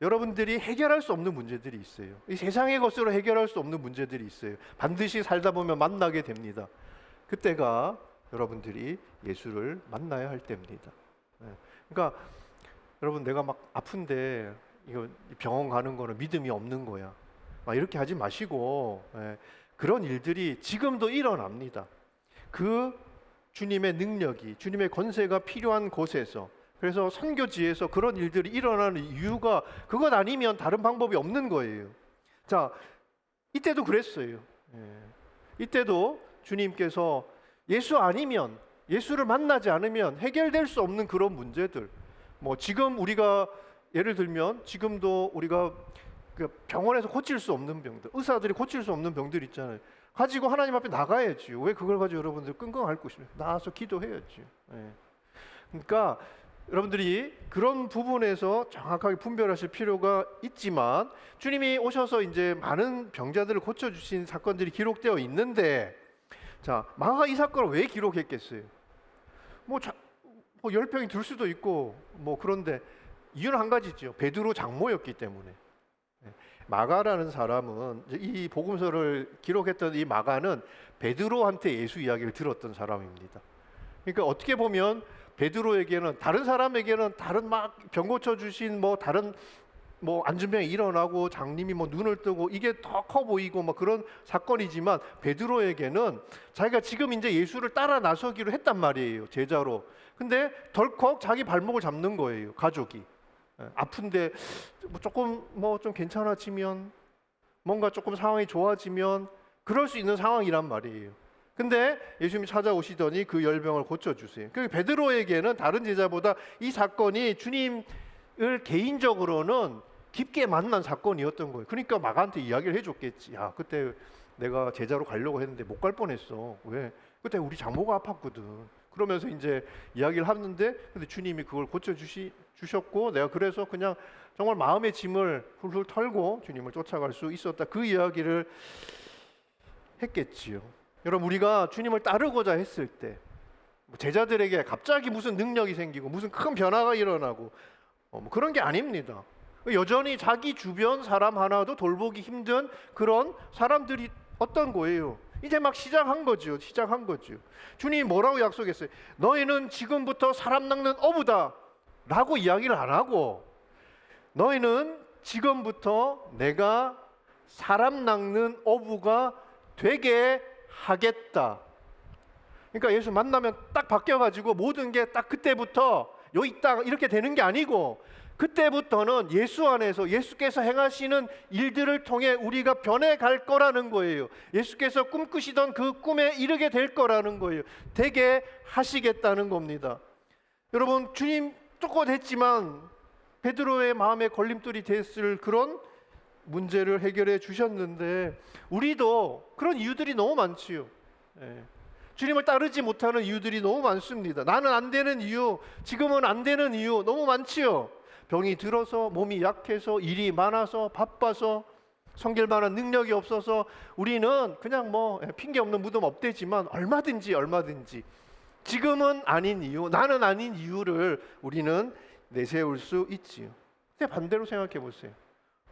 여러분들이 해결할 수 없는 문제들이 있어요. 이 세상의 것으로 해결할 수 없는 문제들이 있어요. 반드시 살다 보면 만나게 됩니다. 그때가 여러분들이 예수를 만나야 할 때입니다. 그러니까 여러분, 내가 막 아픈데 이거 병원 가는 거는 믿음이 없는 거야, 막 이렇게 하지 마시고, 그런 일들이 지금도 일어납니다. 그 주님의 능력이, 주님의 권세가 필요한 곳에서, 그래서 선교지에서 그런 일들이 일어나는 이유가 그것 아니면 다른 방법이 없는 거예요. 자, 이때도 그랬어요. 이때도 주님께서 예수 아니면, 예수를 만나지 않으면 해결될 수 없는 그런 문제들, 지금 우리가 예를 들면 지금도 우리가 병원에서 고칠 수 없는 병들, 의사들이 고칠 수 없는 병들 있잖아요. 가지고 하나님 앞에 나가야지. 왜 그걸 가지고 여러분들 끙끙 앓고 있어요? 나와서 기도해야지. 그러니까 여러분들이 그런 부분에서 정확하게 분별하실 필요가 있지만, 주님이 오셔서 이제 많은 병자들을 고쳐주신 사건들이 기록되어 있는데, 자, 마가가 이 사건을 왜 기록했겠어요? 뭐 10병이 들 수도 있고 뭐 그런데 이유는 한 가지죠. 베드로 장모였기 때문에. 마가라는 사람은 이 복음서를 기록했던 이 마가는 베드로한테 예수 이야기를 들었던 사람입니다. 그러니까 어떻게 보면 베드로에게는 다른 사람에게는 다른 막 병 고쳐 주신 뭐 다른 뭐 안전병이 일어나고 장님이 뭐 눈을 뜨고 이게 더 커 보이고 뭐 그런 사건이지만 베드로에게는 자기가 지금 이제 예수를 따라 나서기로 했단 말이에요. 제자로. 근데 덜컥 자기 발목을 잡는 거예요. 가족이. 아픈데 뭐 조금 뭐 좀 괜찮아지면 뭔가 조금 상황이 좋아지면 그럴 수 있는 상황이란 말이에요. 근데 예수님이 찾아오시더니 그 열병을 고쳐주세요. 그 베드로에게는 다른 제자보다 이 사건이 주님을 개인적으로는 깊게 만난 사건이었던 거예요. 그러니까 마가한테 이야기를 해줬겠지. 야, 그때 내가 제자로 가려고 했는데 못 갈 뻔했어. 왜? 그때 우리 장모가 아팠거든. 그러면서 이제 이야기를 하는데, 근데 주님이 그걸 고쳐주셨고, 내가 그래서 그냥 정말 마음의 짐을 훌훌 털고 주님을 쫓아갈 수 있었다. 그 이야기를 했겠지요. 여러분, 우리가 주님을 따르고자 했을 때 제자들에게 갑자기 무슨 능력이 생기고 무슨 큰 변화가 일어나고 뭐 그런 게 아닙니다. 여전히 자기 주변 사람 하나도 돌보기 힘든 그런 사람들이 어떤 거예요. 이제 막 시작한 거죠. 주님이 뭐라고 약속했어요? 너희는 지금부터 사람 낚는 어부다 라고 이야기를 안 하고, 너희는 지금부터 내가 사람 낚는 어부가 되게 하겠다. 그러니까 예수 만나면 딱 바뀌어가지고 모든 게 딱 그때부터 여기 딱 이렇게 되는 게 아니고, 그때부터는 예수 안에서 예수께서 행하시는 일들을 통해 우리가 변해갈 거라는 거예요. 예수께서 꿈꾸시던 그 꿈에 이르게 될 거라는 거예요. 되게 하시겠다는 겁니다. 여러분, 주님 쫓아냈지만 베드로의 마음에 걸림돌이 됐을 그런 문제를 해결해 주셨는데, 우리도 그런 이유들이 너무 많지요. 주님을 따르지 못하는 이유들이 너무 많습니다. 나는 안 되는 이유, 지금은 안 되는 이유 너무 많지요. 병이 들어서, 몸이 약해서, 일이 많아서, 바빠서, 섬길 만한 능력이 없어서, 우리는 그냥 뭐 핑계 없는 무덤 없대지만 얼마든지 지금은 아닌 이유, 나는 아닌 이유를 우리는 내세울 수 있지요. 근데 반대로 생각해 보세요.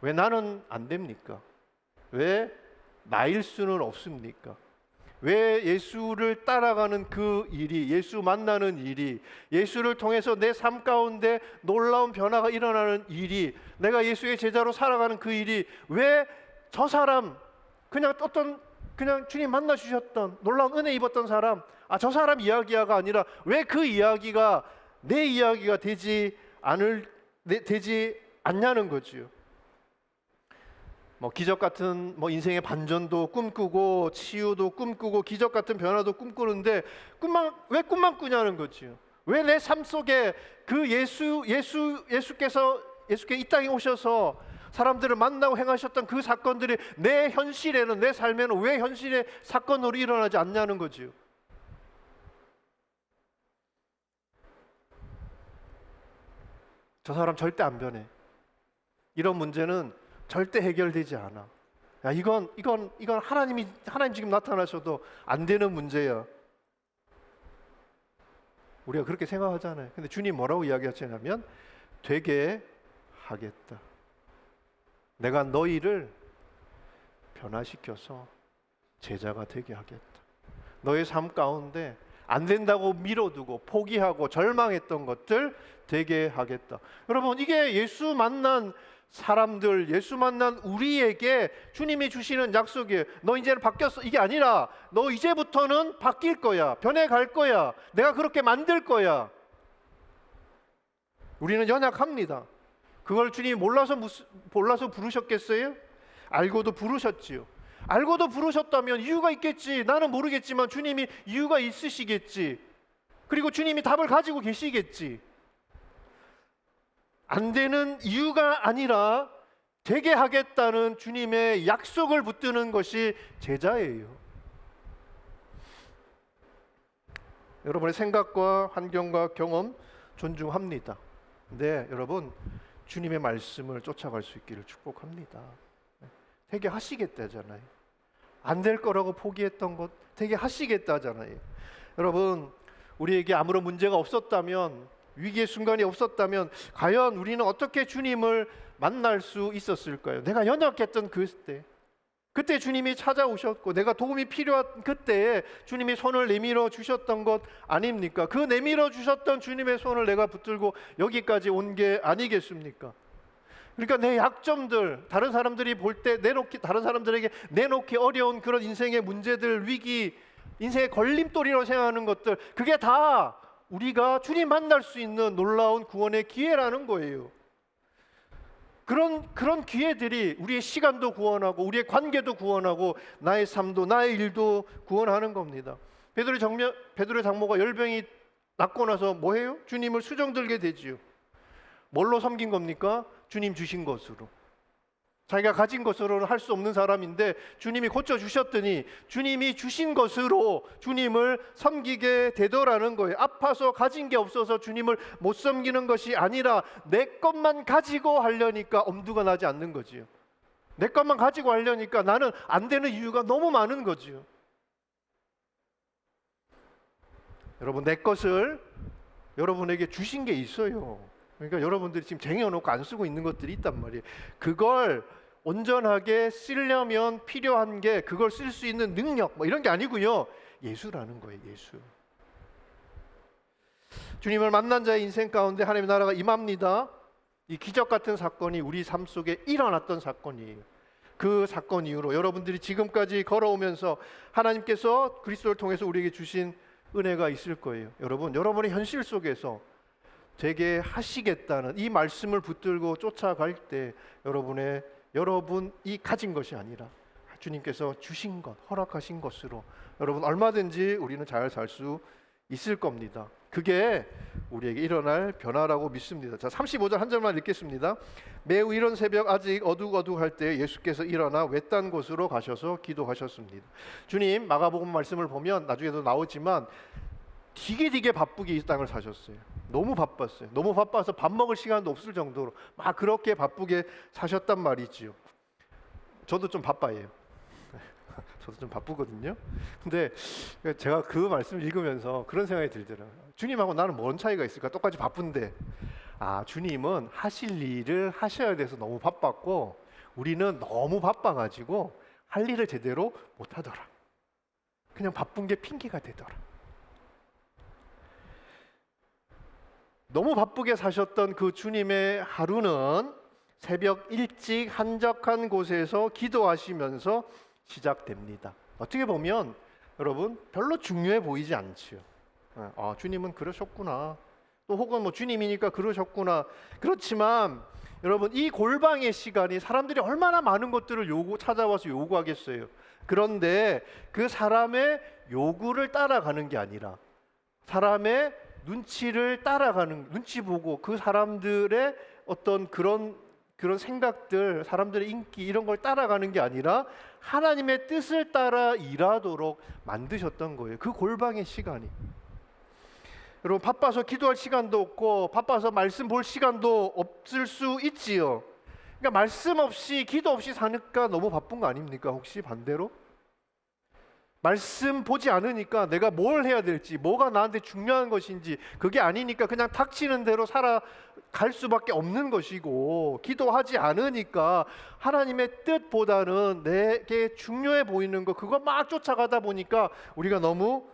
왜 나는 안 됩니까? 왜 나일 수는 없습니까? 왜 예수를 따라가는 그 일이, 예수 만나는 일이, 예수를 통해서 내 삶 가운데 놀라운 변화가 일어나는 일이, 내가 예수의 제자로 살아가는 그 일이 왜 저 사람, 그냥 주님 만나 주셨던 놀라운 은혜 입었던 사람, 저 사람 이야기가 아니라 왜 그 이야기가 내 이야기가 되지 않냐는 거지요. 뭐 기적 같은 인생의 반전도 꿈꾸고 치유도 꿈꾸고 기적 같은 변화도 꿈꾸는데 왜 꿈만 꾸냐는 거지요. 왜 내 삶 속에 그 예수께서 이 땅에 오셔서 사람들을 만나고 행하셨던 그 사건들이 내 현실에는, 내 삶에는 왜 현실의 사건으로 일어나지 않냐는 거지요. 저 사람 절대 안 변해. 이런 문제는 절대 해결되지 않아. 야, 이건 하나님 지금 나타나셔도 안 되는 문제야. 우리가 그렇게 생각하잖아요. 근데 주님 뭐라고 이야기하시냐면 되게 하겠다. 내가 너희를 변화시켜서 제자가 되게 하겠다. 너의 삶 가운데 안 된다고 미뤄두고 포기하고 절망했던 것들 되게 하겠다. 여러분, 이게 예수 만난 사람들, 예수 만난 우리에게 주님이 주시는 약속이에요. 너 이제는 바뀌었어. 이게 아니라 너 이제부터는 바뀔 거야. 변해갈 거야. 내가 그렇게 만들 거야. 우리는 연약합니다. 그걸 주님이 몰라서 부르셨겠어요? 알고도 부르셨지요. 알고도 부르셨다면 이유가 있겠지. 나는 모르겠지만 주님이 이유가 있으시겠지. 그리고 주님이 답을 가지고 계시겠지. 안 되는 이유가 아니라 되게 하겠다는 주님의 약속을 붙드는 것이 제자예요. 여러분의 생각과 환경과 경험 존중합니다. 근데 여러분, 주님의 말씀을 쫓아갈 수 있기를 축복합니다. 되게 하시겠다잖아요. 안 될 거라고 포기했던 것 되게 하시겠다잖아요. 여러분, 우리에게 아무런 문제가 없었다면, 위기의 순간이 없었다면 과연 우리는 어떻게 주님을 만날 수 있었을까요? 내가 연약했던 그때 주님이 찾아오셨고 내가 도움이 필요한 그때에 주님이 손을 내밀어 주셨던 것 아닙니까? 그 내밀어 주셨던 주님의 손을 내가 붙들고 여기까지 온 게 아니겠습니까? 그러니까 내 약점들, 다른 사람들이 볼 때 다른 사람들에게 내놓기 어려운 그런 인생의 문제들, 위기, 인생의 걸림돌이라고 생각하는 것들, 그게 다 우리가 주님 만날 수 있는 놀라운 구원의 기회라는 거예요. 그런 기회들이 우리의 시간도 구원하고 우리의 관계도 구원하고 나의 삶도 나의 일도 구원하는 겁니다. 베드로의 장모가 열병이 낫고 나서 뭐 해요? 주님을 수종들게 되지요. 뭘로 섬긴 겁니까? 주님 주신 것으로. 자기가 가진 것으로는 할 수 없는 사람인데 주님이 고쳐주셨더니 주님이 주신 것으로 주님을 섬기게 되더라는 거예요. 아파서 가진 게 없어서 주님을 못 섬기는 것이 아니라 내 것만 가지고 하려니까 엄두가 나지 않는 거지요. 내 것만 가지고 하려니까 나는 안 되는 이유가 너무 많은 거지요. 여러분, 내 것을 여러분에게 주신 게 있어요. 그러니까 여러분들이 지금 쟁여놓고 안 쓰고 있는 것들이 있단 말이에요. 그걸 온전하게 쓰려면 필요한 게 그걸 쓸 수 있는 능력 뭐 이런 게 아니고요. 예수라는 거예요. 예수. 주님을 만난 자의 인생 가운데 하나님의 나라가 임합니다. 이 기적 같은 사건이 우리 삶 속에 일어났던 사건이에요. 그 사건 이후로 여러분들이 지금까지 걸어오면서 하나님께서 그리스도를 통해서 우리에게 주신 은혜가 있을 거예요. 여러분의 현실 속에서 되게 하시겠다는 이 말씀을 붙들고 쫓아갈 때 여러분이 가진 것이 아니라 주님께서 주신 것, 허락하신 것으로 여러분 얼마든지 우리는 잘 살 수 있을 겁니다. 그게 우리에게 일어날 변화라고 믿습니다. 자, 35절 한 절만 읽겠습니다. 매우 이른 새벽 아직 어둑어둑할 때 예수께서 일어나 외딴 곳으로 가셔서 기도하셨습니다. 주님 마가복음 말씀을 보면 나중에도 나오지만 되게 바쁘게 이 땅을 사셨어요. 너무 바빴어요. 너무 바빠서 밥 먹을 시간도 없을 정도로 막 그렇게 바쁘게 사셨단 말이지요. 저도 좀 바빠요. 저도 좀 바쁘거든요. 근데 제가 그 말씀을 읽으면서 그런 생각이 들더라고요. 주님하고 나는 뭔 차이가 있을까? 똑같이 바쁜데 주님은 하실 일을 하셔야 돼서 너무 바빴고 우리는 너무 바빠가지고 할 일을 제대로 못하더라. 그냥 바쁜 게 핑계가 되더라. 너무 바쁘게 사셨던 그 주님의 하루는 새벽 일찍 한적한 곳에서 기도하시면서 시작됩니다. 어떻게 보면 여러분 별로 중요해 보이지 않지요. 주님은 그러셨구나. 또 혹은 뭐 주님이니까 그러셨구나. 그렇지만 여러분 이 골방의 시간이 사람들이 얼마나 많은 것들을 찾아와서 요구하겠어요. 그런데 그 사람의 요구를 따라가는 게 아니라 사람의 눈치 보고 그 사람들의 어떤 그런 생각들, 사람들의 인기 이런 걸 따라가는 게 아니라 하나님의 뜻을 따라 일하도록 만드셨던 거예요. 그 골방의 시간이. 여러분 바빠서 기도할 시간도 없고 바빠서 말씀 볼 시간도 없을 수 있지요. 그러니까 말씀 없이 기도 없이 사니까 너무 바쁜 거 아닙니까? 혹시 반대로? 말씀 보지 않으니까 내가 뭘 해야 될지, 뭐가 나한테 중요한 것인지 그게 아니니까 그냥 닥치는 대로 살아갈 수밖에 없는 것이고, 기도하지 않으니까 하나님의 뜻보다는 내게 중요해 보이는 거 그거 막 쫓아가다 보니까 우리가 너무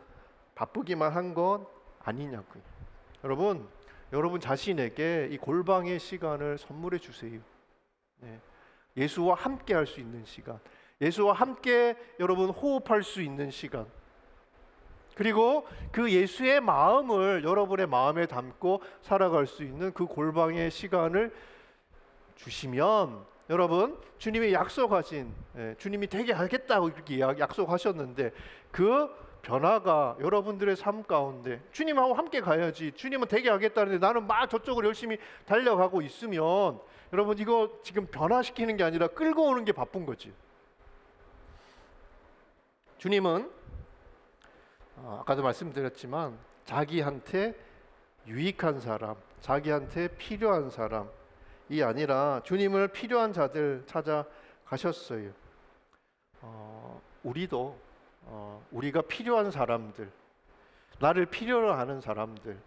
바쁘기만 한 건 아니냐고요. 여러분 자신에게 이 골방의 시간을 선물해 주세요. 예수와 함께 할 수 있는 시간, 예수와 함께 여러분 호흡할 수 있는 시간, 그리고 그 예수의 마음을 여러분의 마음에 담고 살아갈 수 있는 그 골방의 시간을 주시면 여러분 주님이 약속하신 주님이 되게 하겠다고 이렇게 약속하셨는데 그 변화가 여러분들의 삶 가운데 주님하고 함께 가야지, 주님은 되게 하겠다는데 나는 막 저쪽으로 열심히 달려가고 있으면 여러분 이거 지금 변화시키는 게 아니라 끌고 오는 게 바쁜 거지. 주님은 아까도 말씀드렸지만 자기한테 유익한 사람, 자기한테 필요한 사람이 아니라 주님을 필요한 자들 찾아가셨어요. 우리도 우리가 필요한 사람들, 나를 필요로 하는 사람들,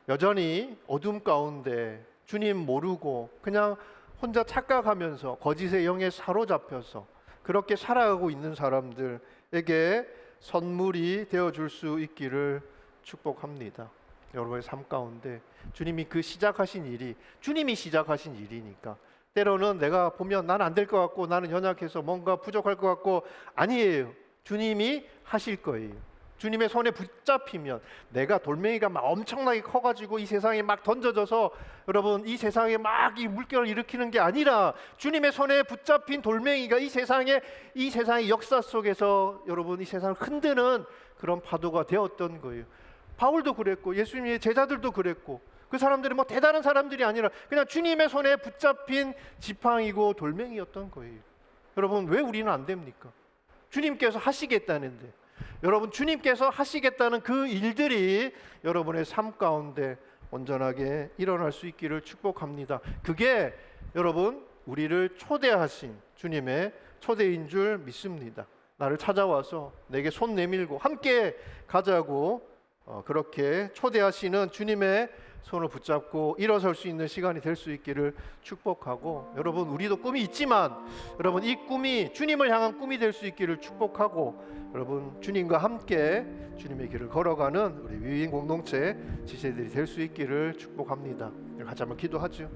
여전히 어둠 가운데 주님 모르고 그냥 혼자 착각하면서 거짓의 영에 사로잡혀서 그렇게 살아가고 있는 사람들에게 선물이 되어줄 수 있기를 축복합니다. 여러분의 삶 가운데 주님이 시작하신 일이 주님이 시작하신 일이니까, 때로는 내가 보면 난 안 될 것 같고 나는 연약해서 뭔가 부족할 것 같고, 아니에요. 주님이 하실 거예요. 주님의 손에 붙잡히면, 내가 돌멩이가 막 엄청나게 커가지고 이 세상에 막 던져져서 여러분 이 세상에 막 이 물결을 일으키는 게 아니라, 주님의 손에 붙잡힌 돌멩이가 이 세상의 역사 속에서 여러분 이 세상을 흔드는 그런 파도가 되었던 거예요. 바울도 그랬고 예수님의 제자들도 그랬고, 그 사람들이 뭐 대단한 사람들이 아니라 그냥 주님의 손에 붙잡힌 지팡이고 돌멩이였던 거예요. 여러분, 왜 우리는 안 됩니까? 주님께서 하시겠다는데, 여러분 주님께서 하시겠다는 그 일들이 여러분의 삶 가운데 온전하게 일어날 수 있기를 축복합니다. 그게 여러분 우리를 초대하신 주님의 초대인 줄 믿습니다. 나를 찾아와서 내게 손 내밀고 함께 가자고 그렇게 초대하시는 주님의 손을 붙잡고 일어설 수 있는 시간이 될 수 있기를 축복하고, 여러분 우리도 꿈이 있지만 여러분 이 꿈이 주님을 향한 꿈이 될 수 있기를 축복하고, 여러분 주님과 함께 주님의 길을 걸어가는 우리 위인 공동체 지체들이 될 수 있기를 축복합니다. 같이 한번 기도하죠.